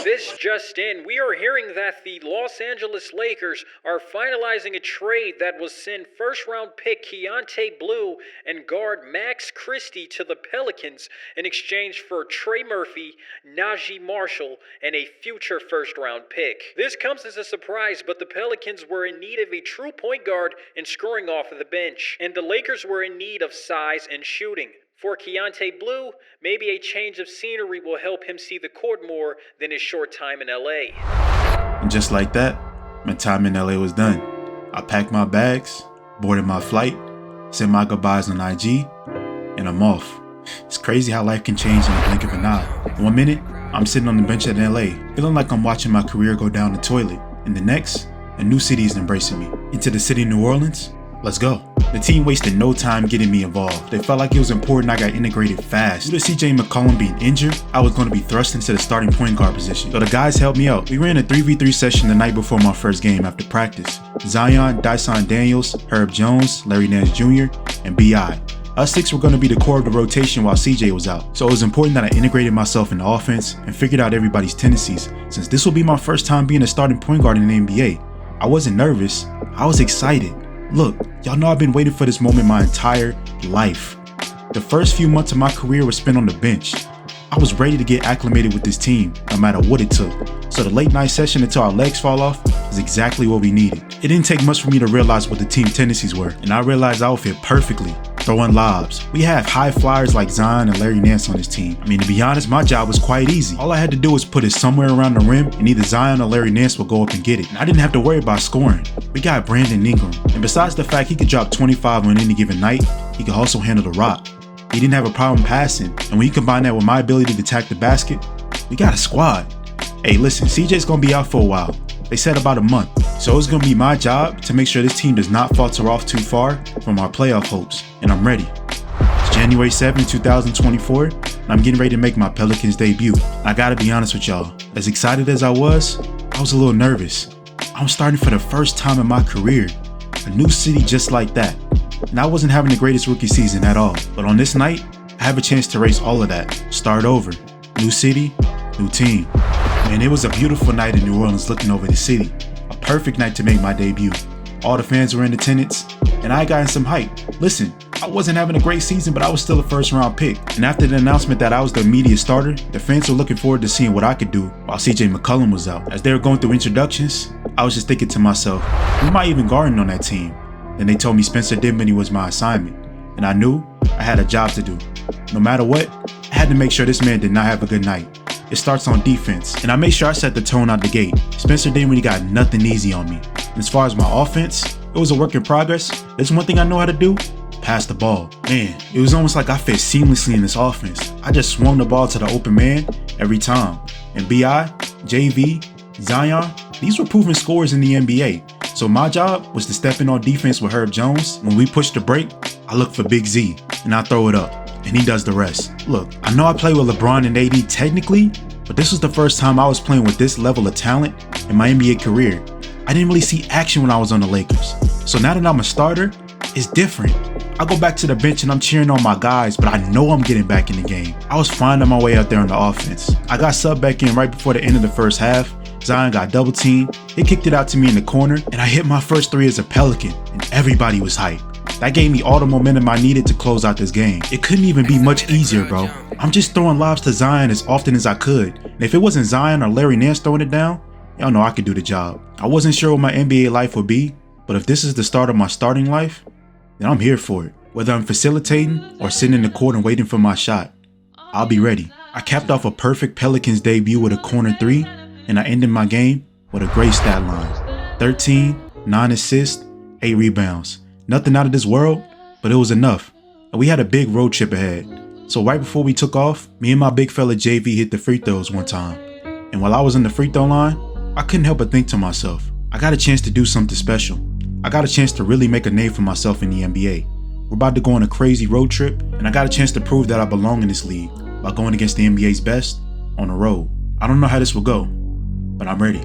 This just in, we are hearing that the Los Angeles Lakers are finalizing a trade that will send first-round pick Keontae Blue and guard Max Christie to the Pelicans in exchange for Trey Murphy, Najee Marshall, and a future first-round pick. This comes as a surprise, but the Pelicans were in need of a true point guard and scoring off of the bench, and the Lakers were in need of size and shooting. For Keontae Blue, maybe a change of scenery will help him see the court more than his short time in LA. And just like that, my time in LA was done. I packed my bags, boarded my flight, sent my goodbyes on IG, and I'm off. It's crazy how life can change in the blink of an eye. 1 minute, I'm sitting on the bench in LA, feeling like I'm watching my career go down the toilet. And the next, a new city is embracing me. Into the city of New Orleans? Let's go. The team wasted no time getting me involved. They felt like it was important I got integrated fast. Due to CJ McCollum being injured, I was going to be thrust into the starting point guard position. So the guys helped me out. We ran a 3v3 session the night before my first game after practice. Zion, Dyson Daniels, Herb Jones, Larry Nance Jr., and B.I. Us six were going to be the core of the rotation while CJ was out. So it was important that I integrated myself in the offense and figured out everybody's tendencies, since this will be my first time being a starting point guard in the NBA. I wasn't nervous, I was excited. Look, y'all know I've been waiting for this moment my entire life. The first few months of my career were spent on the bench. I was ready to get acclimated with this team, no matter what it took. So the late night session until our legs fall off is exactly what we needed. It didn't take much for me to realize what the team tendencies were, and I realized I would fit perfectly. Throwing lobs. We have high flyers like Zion and Larry Nance on this team. I mean, to be honest, my job was quite easy. All I had to do was put it somewhere around the rim, and either Zion or Larry Nance would go up and get it. And I didn't have to worry about scoring. We got Brandon Ingram, and besides the fact he could drop 25 on any given night, he could also handle the rock. He didn't have a problem passing, and when you combine that with my ability to attack the basket, we got a squad. Hey, listen, CJ's gonna be out for a while. They said about a month. So it's gonna be my job to make sure this team does not falter off too far from our playoff hopes, and I'm ready. It's January 7, 2024, and I'm getting ready to make my Pelicans debut. I gotta be honest with y'all, as excited as I was a little nervous. I was starting for the first time in my career, a new city just like that. And I wasn't having the greatest rookie season at all. But on this night, I have a chance to erase all of that, start over. New city, new team. Man, it was a beautiful night in New Orleans looking over the city. A perfect night to make my debut. All the fans were in attendance, and I got in some hype. Listen, I wasn't having a great season, but I was still a first round pick. And after the announcement that I was the immediate starter, the fans were looking forward to seeing what I could do while CJ McCollum was out. As they were going through introductions, I was just thinking to myself, who am I even guarding on that team? Then they told me Spencer Dinwiddie was my assignment, and I knew I had a job to do. No matter what, I had to make sure this man did not have a good night. It starts on defense, and I made sure I set the tone out the gate. Spencer Dinwiddie got nothing easy on me. And as far as my offense, it was a work in progress. There's one thing I know how to do, pass the ball. Man, it was almost like I fit seamlessly in this offense. I just swung the ball to the open man every time. And B.I., JV, Zion, these were proven scorers in the NBA. So my job was to step in on defense with Herb Jones. When we push the break, I look for Big Z, and I throw it up, and he does the rest. Look, I know I play with LeBron and AD technically, but this was the first time I was playing with this level of talent in my NBA career. I didn't really see action when I was on the Lakers. So now that I'm a starter, it's different. I go back to the bench and I'm cheering on my guys, but I know I'm getting back in the game. I was finding my way out there on the offense. I got subbed back in right before the end of the first half. Zion got double teamed, he kicked it out to me in the corner, and I hit my first three as a Pelican, and everybody was hyped. That gave me all the momentum I needed to close out this game. It couldn't even be much easier, bro. I'm just throwing lobs to Zion as often as I could, and if it wasn't Zion or Larry Nance throwing it down, y'all know I could do the job. I wasn't sure what my NBA life would be, but if this is the start of my starting life, then I'm here for it. Whether I'm facilitating or sitting in the court and waiting for my shot, I'll be ready. I capped off a perfect Pelicans debut with a corner three, and I ended my game with a great stat line. 13, 9 assists, 8 rebounds. Nothing out of this world, but it was enough. And we had a big road trip ahead. So right before we took off, me and my big fella JV hit the free throws one time. And while I was on the free throw line, I couldn't help but think to myself, I got a chance to do something special. I got a chance to really make a name for myself in the NBA. We're about to go on a crazy road trip, and I got a chance to prove that I belong in this league by going against the NBA's best on the road. I don't know how this will go, but I'm ready.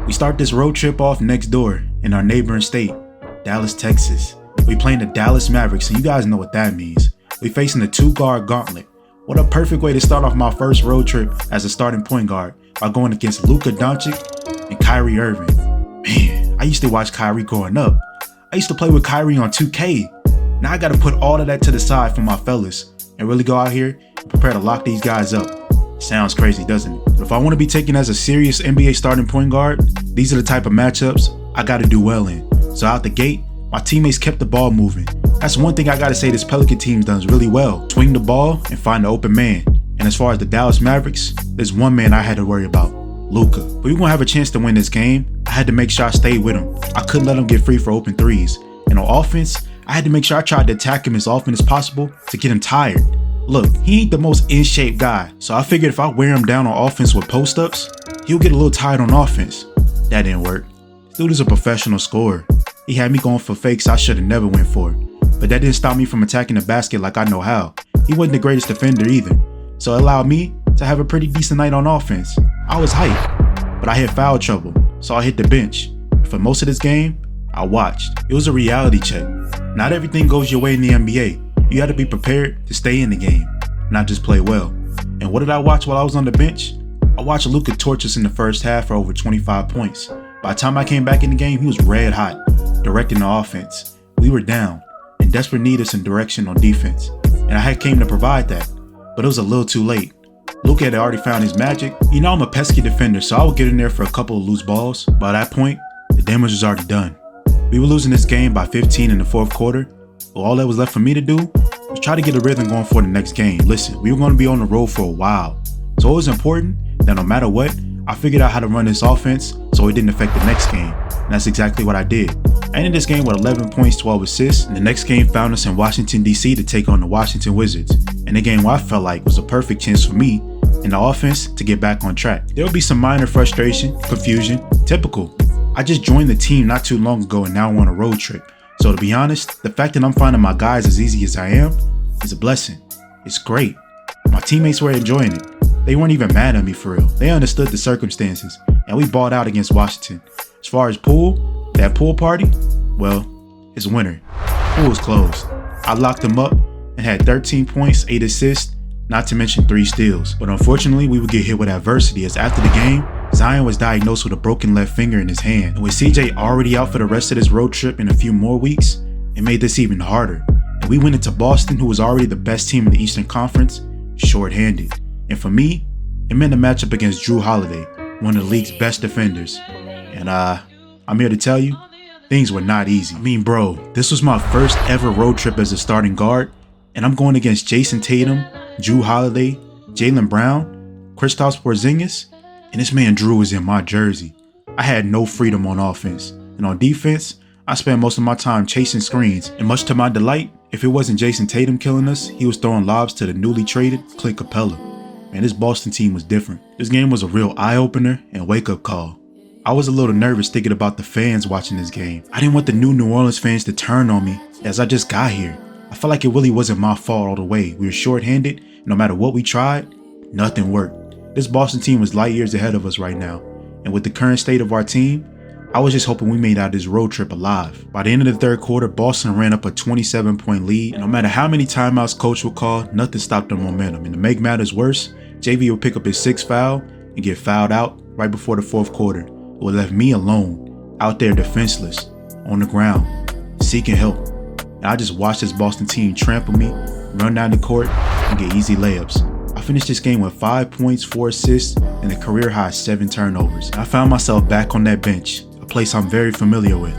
We start this road trip off next door in our neighboring state, Dallas, Texas. We playing the Dallas Mavericks, and you guys know what that means. We facing the two-guard gauntlet, What a perfect way to start off my first road trip as a starting point guard by going against Luka Doncic and Kyrie Irving. Man, I used to watch Kyrie growing up. I used to play with Kyrie on 2K. Now I gotta put all of that to the side for my fellas and really go out here and prepare to lock these guys up. Sounds crazy, doesn't it? But if I want to be taken as a serious NBA starting point guard, these are the type of matchups I gotta do well in. So out the gate, my teammates kept the ball moving. That's one thing I gotta say this Pelican team does really well. Swing the ball and find the open man. And as far as the Dallas Mavericks, there's one man I had to worry about, Luka. But we were gonna have a chance to win this game. I had to make sure I stayed with him. I couldn't let him get free for open threes. And on offense, I had to make sure I tried to attack him as often as possible to get him tired. Look, he ain't the most in shape guy, so I figured if I wear him down on offense with post-ups, he'll get a little tired on offense. That didn't work. This dude is a professional scorer. He had me going for fakes I should have never went for. But that didn't stop me from attacking the basket like I know how. He wasn't the greatest defender either, so it allowed me to have a pretty decent night on offense. I was hyped, but I had foul trouble, so I hit the bench. For most of this game, I watched. It was a reality check. Not everything goes your way in the NBA. You had to be prepared to stay in the game, not just play well. And what did I watch while I was on the bench? I watched Luka torch us in the first half for over 25 points. By the time I came back in the game, he was red hot, directing the offense. We were down, in desperate need of some direction on defense. And I had came to provide that, but it was a little too late. Luka had already found his magic. You know I'm a pesky defender, so I would get in there for a couple of loose balls. By that point, the damage was already done. We were losing this game by 15 in the fourth quarter. Well, all that was left for me to do was try to get a rhythm going for the next game. Listen, we were going to be on the road for a while, so it was important that no matter what, I figured out how to run this offense so it didn't affect the next game. And that's exactly what I did. I ended this game with 11 points, 12 assists, and the next game found us in Washington, D.C. to take on the Washington Wizards. And the game I felt like was a perfect chance for me and the offense to get back on track. There will be some minor frustration, confusion, typical. I just joined the team not too long ago and now I'm on a road trip. So to be honest, the fact that I'm finding my guys as easy as I am is a blessing. It's great. My teammates were enjoying it. They weren't even mad at me for real. They understood the circumstances and we balled out against Washington. As far as pool, that pool party, well, it's winter. Pool was closed. I locked them up and had 13 points, 8 assists, not to mention 3 steals. But unfortunately, we would get hit with adversity as after the game, Zion was diagnosed with a broken left finger in his hand. And with CJ already out for the rest of this road trip in a few more weeks, it made this even harder. And we went into Boston, who was already the best team in the Eastern Conference, short-handed. And for me, it meant a matchup against Jrue Holiday, one of the league's best defenders. And I'm here to tell you, things were not easy. I mean, bro, this was my first ever road trip as a starting guard, and I'm going against Jason Tatum, Jrue Holiday, Jaylen Brown, Kristaps Porzingis, and this man Jrue was in my jersey. I had no freedom on offense, and on defense, I spent most of my time chasing screens, and much to my delight, if it wasn't Jason Tatum killing us, he was throwing lobs to the newly traded Clint Capella. Man, this Boston team was different. This game was a real eye-opener and wake-up call. I was a little nervous thinking about the fans watching this game. I didn't want the New Orleans fans to turn on me as I just got here. I felt like it really wasn't my fault all the way. We were short-handed, and no matter what we tried, nothing worked. This Boston team was light years ahead of us right now, and with the current state of our team, I was just hoping we made out this road trip alive. By the end of the third quarter, Boston ran up a 27-point lead, and no matter how many timeouts coach would call, nothing stopped their momentum. And to make matters worse, JV would pick up his 6th foul and get fouled out right before the fourth quarter. It would left me alone, out there defenseless, on the ground, seeking help. And I just watched this Boston team trample me, run down the court, and get easy layups. I finished this game with 5 points, 4 assists, and a career-high 7 turnovers. I found myself back on that bench, a place I'm very familiar with.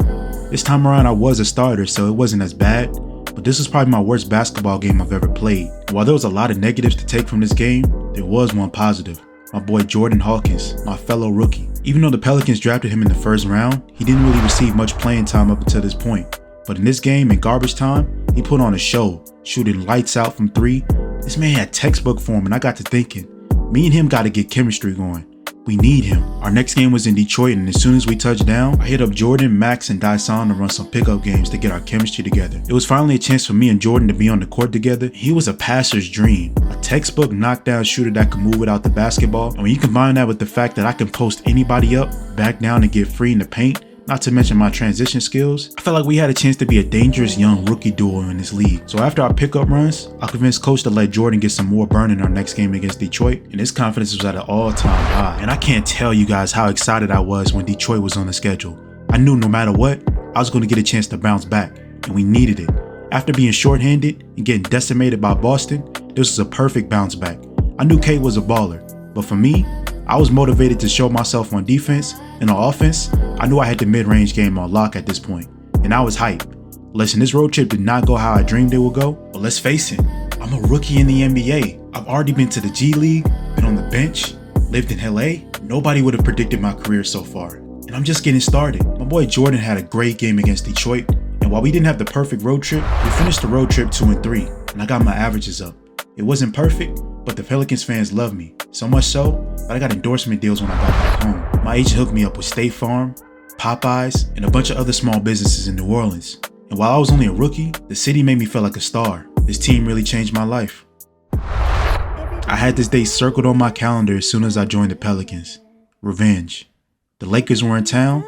This time around I was a starter, so it wasn't as bad, but this was probably my worst basketball game I've ever played. And while there was a lot of negatives to take from this game, there was one positive. My boy Jordan Hawkins, my fellow rookie. Even though the Pelicans drafted him in the first round, he didn't really receive much playing time up until this point. But in this game, in garbage time, he put on a show, shooting lights out from 3. This man had textbook form, and I got to thinking, me and him got to get chemistry going. We need him. Our next game was in Detroit, and as soon as we touched down, I hit up Jordan, Max, and Dyson to run some pickup games to get our chemistry together. It was finally a chance for me and Jordan to be on the court together. He was a passer's dream, a textbook knockdown shooter that could move without the basketball. And when you combine that with the fact that I can post anybody up, back down, and get free in the paint, not to mention my transition skills, I felt like we had a chance to be a dangerous young rookie duo in this league. So after our pickup runs, I convinced coach to let Jordan get some more burn in our next game against Detroit, and his confidence was at an all-time high. And I can't tell you guys how excited I was when Detroit was on the schedule. I knew no matter what, I was going to get a chance to bounce back, and we needed it. After being shorthanded and getting decimated by Boston, this was a perfect bounce back. I knew Kate was a baller, but for me, I was motivated to show myself on defense, and on offense, I knew I had the mid-range game on lock at this point, and I was hyped. Listen, this road trip did not go how I dreamed it would go, but let's face it, I'm a rookie in the NBA. I've already been to the G League, been on the bench, lived in LA. Nobody would have predicted my career so far, and I'm just getting started. My boy Jordan had a great game against Detroit, and while we didn't have the perfect road trip, we finished the road trip 2-3, and I got my averages up. It wasn't perfect, but the Pelicans fans love me, so much so that I got endorsement deals when I got back home. My agent hooked me up with State Farm, Popeyes, and a bunch of other small businesses in New Orleans. And while I was only a rookie, the city made me feel like a star. This team really changed my life. I had this day circled on my calendar as soon as I joined the Pelicans. Revenge. The Lakers were in town,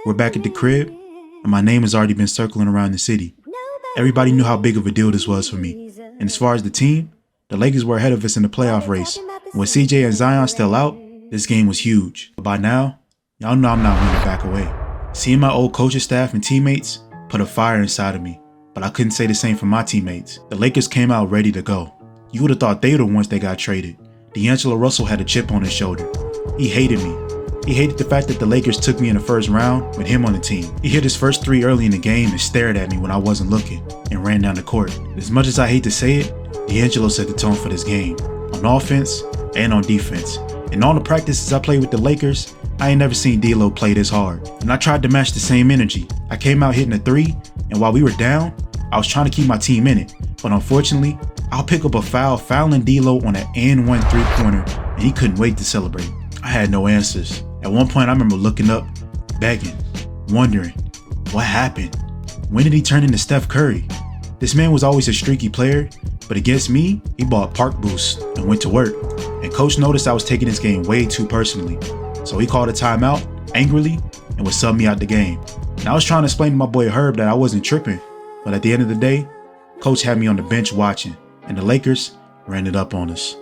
we're back at the crib, and my name has already been circling around the city. Everybody knew how big of a deal this was for me. And as far as the team, the Lakers were ahead of us in the playoff race. And with CJ and Zion still out, this game was huge. But by now, y'all know I'm not willing to back away. Seeing my old coaching staff and teammates put a fire inside of me, but I couldn't say the same for my teammates. The Lakers came out ready to go. You would have thought they were the ones that got traded. D'Angelo Russell had a chip on his shoulder. He hated me. He hated the fact that the Lakers took me in the first round with him on the team. He hit his first three early in the game and stared at me when I wasn't looking and ran down the court. As much as I hate to say it, D'Angelo set the tone for this game, on offense and on defense. In all the practices I played with the Lakers, I ain't never seen D'Lo play this hard. And I tried to match the same energy. I came out hitting a three, and while we were down, I was trying to keep my team in it. But unfortunately, I'll pick up a foul, fouling D'Lo on an and one three-pointer, and he couldn't wait to celebrate. I had no answers. At one point, I remember looking up, begging, wondering, what happened? When did he turn into Steph Curry? This man was always a streaky player, but against me, he bought park boost and went to work. And coach noticed I was taking this game way too personally. So he called a timeout, angrily, and would sub me out the game. And I was trying to explain to my boy Herb that I wasn't tripping, but at the end of the day, coach had me on the bench watching, and the Lakers ran it up on us.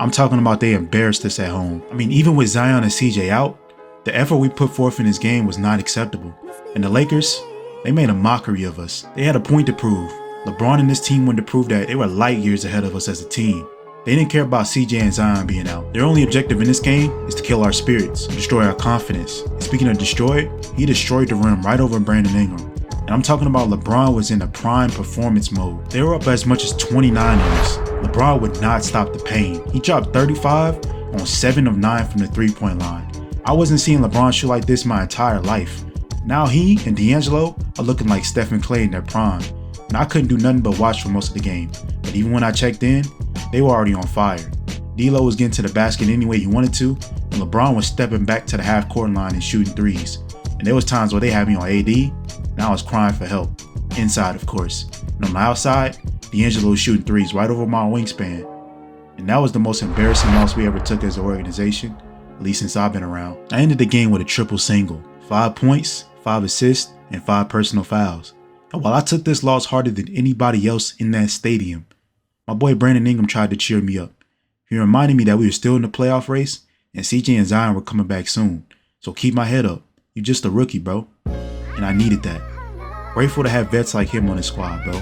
I'm talking about they embarrassed us at home. I mean, even with Zion and CJ out, the effort we put forth in this game was not acceptable. And the Lakers, they made a mockery of us. They had a point to prove. LeBron and this team wanted to prove that they were light years ahead of us as a team. They didn't care about CJ and Zion being out. Their only objective in this game is to kill our spirits, destroy our confidence. And speaking of destroy, he destroyed the rim right over Brandon Ingram. And I'm talking about LeBron was in a prime performance mode. They were up as much as 29 on us. LeBron would not stop the pain. He dropped 35 on 7 of 9 from the three-point line. I wasn't seeing LeBron shoot like this my entire life. Now he and D'Angelo are looking like Steph and Clay in their prime. And I couldn't do nothing but watch for most of the game. But even when I checked in, they were already on fire. D'Lo was getting to the basket any way he wanted to, and LeBron was stepping back to the half-court line and shooting threes. And there was times where they had me on AD, and I was crying for help. Inside, of course. And on the outside, D'Angelo was shooting threes right over my wingspan. And that was the most embarrassing loss we ever took as an organization, at least since I've been around. I ended the game with a triple single, 5 points, 5 assists, and 5 personal fouls. And while I took this loss harder than anybody else in that stadium, my boy Brandon Ingram tried to cheer me up. He reminded me that we were still in the playoff race and CJ and Zion were coming back soon. So keep my head up. You're just a rookie, bro. And I needed that. Grateful to have vets like him on the squad, bro.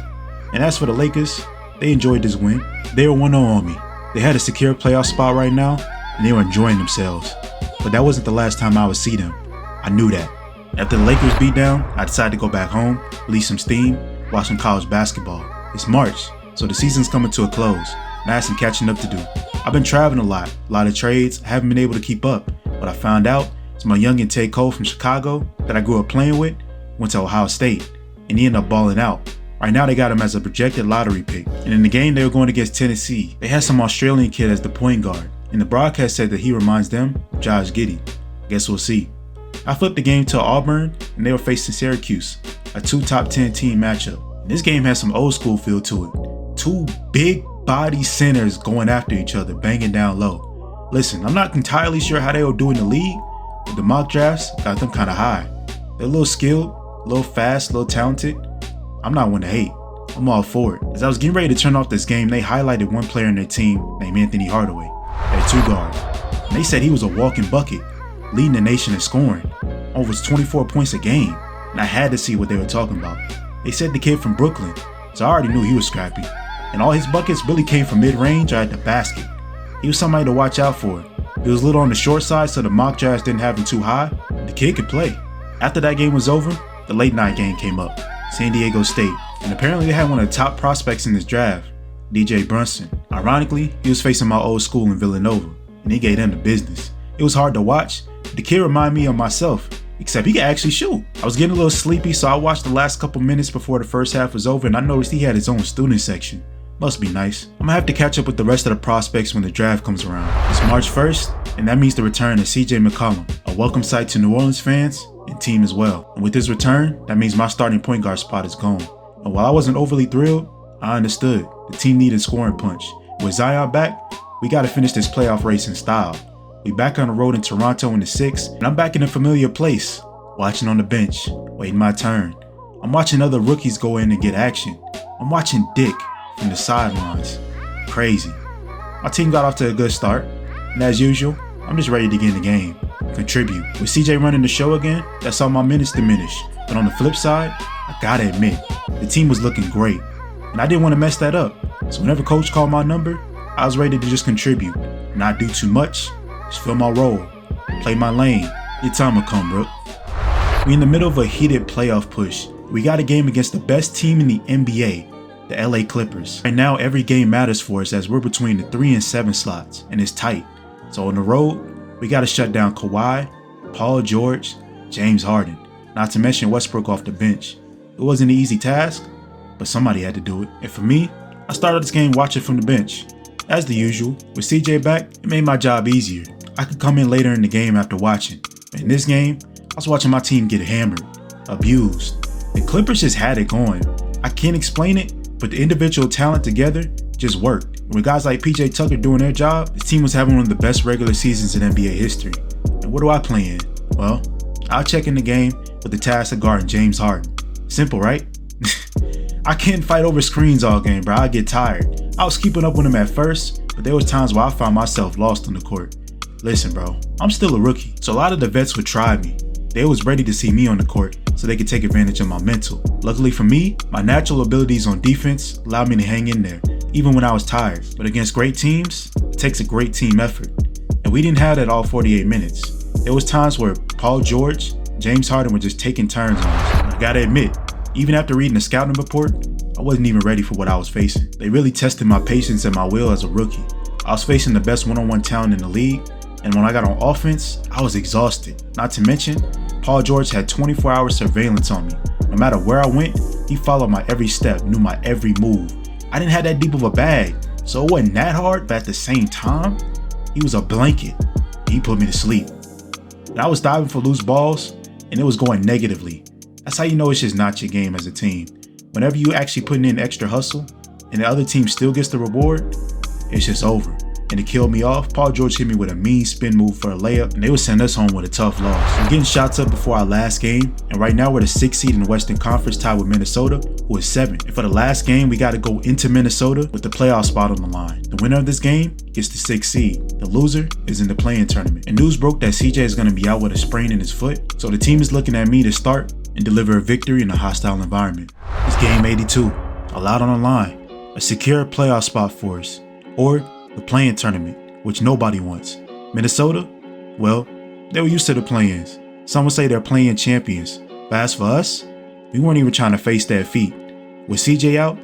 And as for the Lakers, they enjoyed this win. They were 1-0 on me. They had a secure playoff spot right now, and they were enjoying themselves. But that wasn't the last time I would see them. I knew that. After the Lakers beat down, I decided to go back home, release some steam, watch some college basketball. It's March, so the season's coming to a close, and I had some catching up to do. I've been traveling a lot of trades, I haven't been able to keep up, but I found out it's my youngin' Tay Cole from Chicago that I grew up playing with, went to Ohio State, and he ended up balling out. Right now they got him as a projected lottery pick, and in the game they were going against Tennessee, they had some Australian kid as the point guard, and the broadcast said that he reminds them of Josh Giddey. Guess we'll see. I flipped the game to Auburn, and they were facing Syracuse, a 2 top 10 team matchup. And this game had some old school feel to it. 2 big body centers going after each other, banging down low. Listen, I'm not entirely sure how they will do in the league, but the mock drafts got them kind of high. They're a little skilled, a little fast, a little talented. I'm not one to hate. I'm all for it. As I was getting ready to turn off this game, they highlighted one player in their team named Anthony Hardaway, their 2-guard. And they said he was a walking bucket, leading the nation in scoring, over 24 points a game. And I had to see what they were talking about. They said the kid from Brooklyn, so I already knew he was scrappy. And all his buckets really came from mid-range or at the basket. He was somebody to watch out for. He was a little on the short side, so the mock drafts didn't have him too high. The kid could play. After that game was over, the late night game came up, San Diego State. And apparently they had one of the top prospects in this draft, DJ Brunson. Ironically, he was facing my old school in Villanova, and he gave them the business. It was hard to watch, but the kid reminded me of myself, except he could actually shoot. I was getting a little sleepy, so I watched the last couple minutes before the first half was over, and I noticed he had his own student section. Must be nice. I'm gonna have to catch up with the rest of the prospects when the draft comes around. It's March 1st, and that means the return of CJ McCollum, a welcome sight to New Orleans fans and team as well. And with his return, that means my starting point guard spot is gone. And while I wasn't overly thrilled, I understood. The team needed scoring punch. With Zion back, we gotta finish this playoff race in style. We back on the road in Toronto in the 6th, and I'm back in a familiar place, watching on the bench, waiting my turn. I'm watching other rookies go in and get action. I'm watching Dick from the sidelines. Crazy. My team got off to a good start, and as usual, I'm just ready to get in the game, contribute. With CJ running the show again, that saw my minutes diminish. But on the flip side, I gotta admit, the team was looking great, and I didn't want to mess that up. So whenever coach called my number, I was ready to just contribute, not do too much, just fill my role, play my lane. Your time will come, bro. We in the middle of a heated playoff push. We got a game against the best team in the NBA, the LA Clippers. Right now, every game matters for us as we're between the 3 and 7 slots, and it's tight. So on the road, we got to shut down Kawhi, Paul George, James Harden, not to mention Westbrook off the bench. It wasn't an easy task, but somebody had to do it. And for me, I started this game watching from the bench. As the usual, with CJ back, it made my job easier. I could come in later in the game after watching. In this game, I was watching my team get hammered, abused. The Clippers just had it going. I can't explain it, but the individual talent together just worked. With guys like PJ Tucker doing their job, the team was having one of the best regular seasons in NBA history. And what do I play in? Well, I'll check in the game with the task of guarding James Harden. Simple, right? I can't fight over screens all game, bro. I get tired. I was keeping up with him at first, but there was times where I found myself lost on the court. Listen, bro, I'm still a rookie, so a lot of the vets would try me. They was ready to see me on the court so they could take advantage of my mental. Luckily for me, my natural abilities on defense allowed me to hang in there, even when I was tired. But against great teams, it takes a great team effort. And we didn't have that all 48 minutes. There was times where Paul George, James Harden were just taking turns on us. And I gotta admit, even after reading the scouting report, I wasn't even ready for what I was facing. They really tested my patience and my will as a rookie. I was facing the best one-on-one talent in the league, and when I got on offense, I was exhausted. Not to mention, Paul George had 24-hour surveillance on me. No matter where I went, he followed my every step, knew my every move. I didn't have that deep of a bag, so it wasn't that hard, but at the same time, he was a blanket. He put me to sleep. And I was diving for loose balls, and it was going negatively. That's how you know it's just not your game as a team. Whenever you actually putting in extra hustle, and the other team still gets the reward, it's just over. And to kill me off, Paul George hit me with a mean spin move for a layup, and they would send us home with a tough loss. I'm getting shots up before our last game, and right now we're the 6th seed in the Western Conference, tied with Minnesota, who is 7th. And for the last game, we got to go into Minnesota with the playoff spot on the line. The winner of this game gets the 6th seed. The loser is in the play-in tournament. And news broke that CJ is going to be out with a sprain in his foot, so the team is looking at me to start and deliver a victory in a hostile environment. It's game 82, a lot on the line, a secure playoff spot for us, or the play-in tournament, which nobody wants. Minnesota? Well, they were used to the play-ins. Some would say they're play-in champions. But as for us, we weren't even trying to face that feat. With CJ out,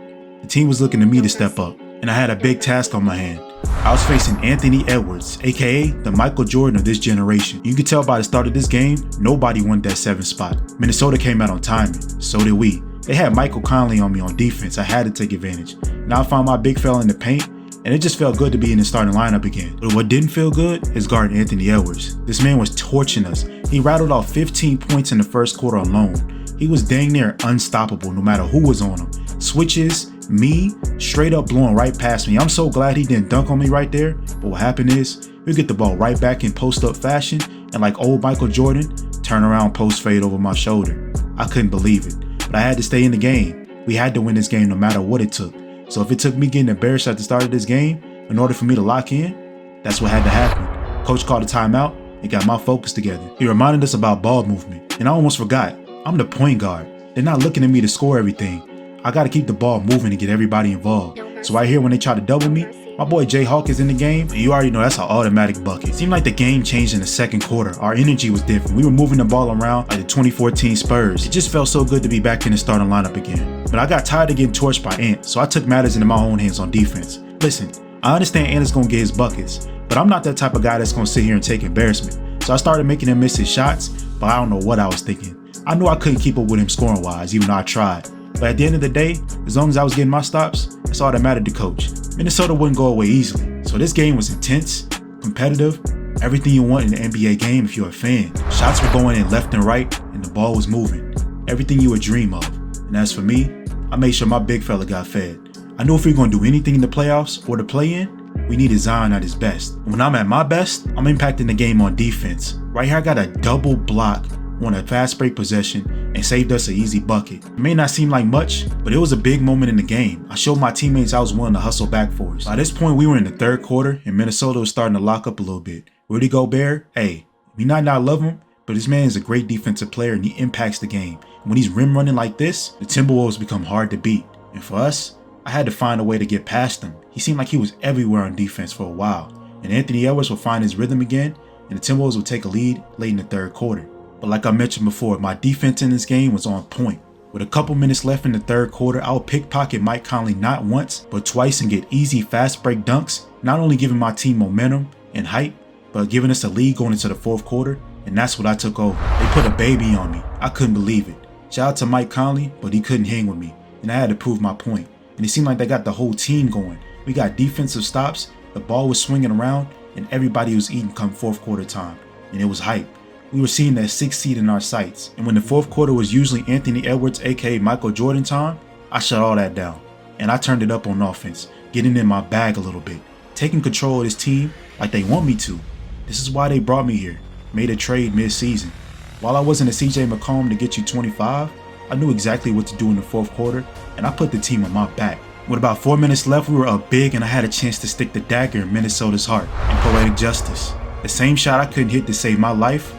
the team was looking to me to step up, and I had a big task on my hand. I was facing Anthony Edwards, aka the Michael Jordan of this generation. You can tell by the start of this game, nobody wanted that 7th spot. Minnesota came out on timing, so did we. They had Michael Conley on me on defense. I had to take advantage. Now I found my big fella in the paint, and it just felt good to be in the starting lineup again. But what didn't feel good is guarding Anthony Edwards. This man was torching us. He rattled off 15 points in the first quarter alone. He was dang near unstoppable no matter who was on him. Switches, me, straight up blowing right past me. I'm so glad he didn't dunk on me right there. But what happened is, he'll get the ball right back in post-up fashion, and like old Michael Jordan, Turnaround post fade over my shoulder. I couldn't believe it, but I had to stay in the game. We had to win this game no matter what it took. So if it took me getting embarrassed at the start of this game in order for me to lock in, that's what had to happen. Coach called a timeout and got my focus together. He reminded us about ball movement, and I almost forgot. I'm the point guard. They're not looking at me to score everything. I gotta keep the ball moving and get everybody involved. So right here when they try to double me, my boy Jay Hawk is in the game, and you already know that's an automatic bucket. It seemed like the game changed in the second quarter. Our energy was different. We were moving the ball around like the 2014 Spurs. It just felt so good to be back in the starting lineup again. But I got tired of getting torched by Ant, so I took matters into my own hands on defense. Listen, I understand Ant is gonna get his buckets, but I'm not that type of guy that's gonna sit here and take embarrassment. So I started making him miss his shots, but I don't know what I was thinking. I knew I couldn't keep up with him scoring wise, even though I tried. But at the end of the day, as long as I was getting my stops, that's all that mattered to coach. Minnesota wouldn't go away easily. So this game was intense, competitive, everything you want in an NBA game if you're a fan. Shots were going in left and right, and the ball was moving. Everything you would dream of. And as for me, I made sure my big fella got fed. I knew if we were going to do anything in the playoffs or the play-in, we needed Zion at his best. When I'm at my best, I'm impacting the game on defense. Right here, I got a double block on a fast break possession and saved us an easy bucket. It may not seem like much, but it was a big moment in the game. I showed my teammates I was willing to hustle back for us. By this point, we were in the third quarter and Minnesota was starting to lock up a little bit. Rudy Gobert, hey, we might not love him, but this man is a great defensive player and he impacts the game. When he's rim running like this, the Timberwolves become hard to beat. And for us, I had to find a way to get past him. He seemed like he was everywhere on defense for a while. And Anthony Edwards will find his rhythm again, and the Timberwolves will take a lead late in the third quarter. But like I mentioned before, my defense in this game was on point. With a couple minutes left in the third quarter, I would pickpocket Mike Conley not once, but twice and get easy fast break dunks, not only giving my team momentum and hype, but giving us a lead going into the fourth quarter, and that's what I took over. They put a baby on me. I couldn't believe it. Shout out to Mike Conley, but he couldn't hang with me, and I had to prove my point. And it seemed like they got the whole team going. We got defensive stops, the ball was swinging around, and everybody was eating come fourth quarter time, and it was hype. We were seeing that 6th seed in our sights, and when the fourth quarter was usually Anthony Edwards aka Michael Jordan time, I shut all that down, and I turned it up on offense, getting in my bag a little bit, taking control of this team like they want me to. This is why they brought me here, made a trade mid-season. While I wasn't a CJ McCollum to get you 25, I knew exactly what to do in the fourth quarter, and I put the team on my back. With about 4 minutes left, we were up big and I had a chance to stick the dagger in Minnesota's heart in poetic justice. The same shot I couldn't hit to save my life,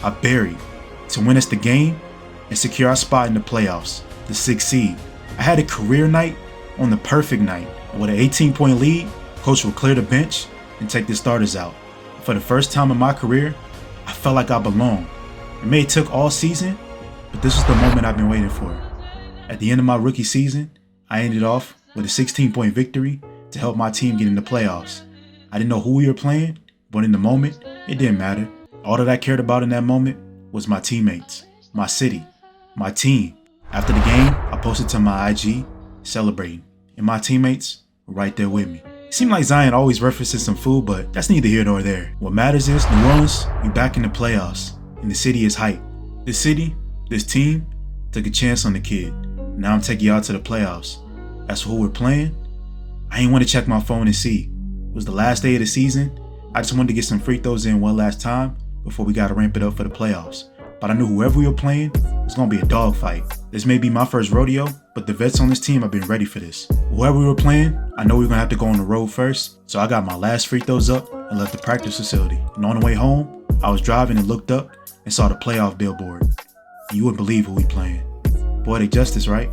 I buried to win us the game and secure our spot in the playoffs, the 6th seed. I had a career night on the perfect night. With an 18-point lead, coach would clear the bench and take the starters out. For the first time in my career, I felt like I belonged. It may have took all season, but this was the moment I've been waiting for. At the end of my rookie season, I ended off with a 16-point victory to help my team get in the playoffs. I didn't know who we were playing, but in the moment, it didn't matter. All that I cared about in that moment was my teammates, my city, my team. After the game, I posted to my IG, celebrating, and my teammates were right there with me. It seemed like Zion always references some food, but that's neither here nor there. What matters is New Orleans, we back in the playoffs, and the city is hype. This city, this team, took a chance on the kid. Now I'm taking y'all to the playoffs. As for who we're playing, I ain't want to check my phone and see. It was the last day of the season. I just wanted to get some free throws in one last time before we got to ramp it up for the playoffs. But I knew whoever we were playing was going to be a dogfight. This may be my first rodeo, but the vets on this team have been ready for this. Whoever we were playing, I know we were going to have to go on the road first, so I got my last free throws up and left the practice facility. And on the way home, I was driving and looked up and saw the playoff billboard. And you wouldn't believe who we playing. Poetic justice, right?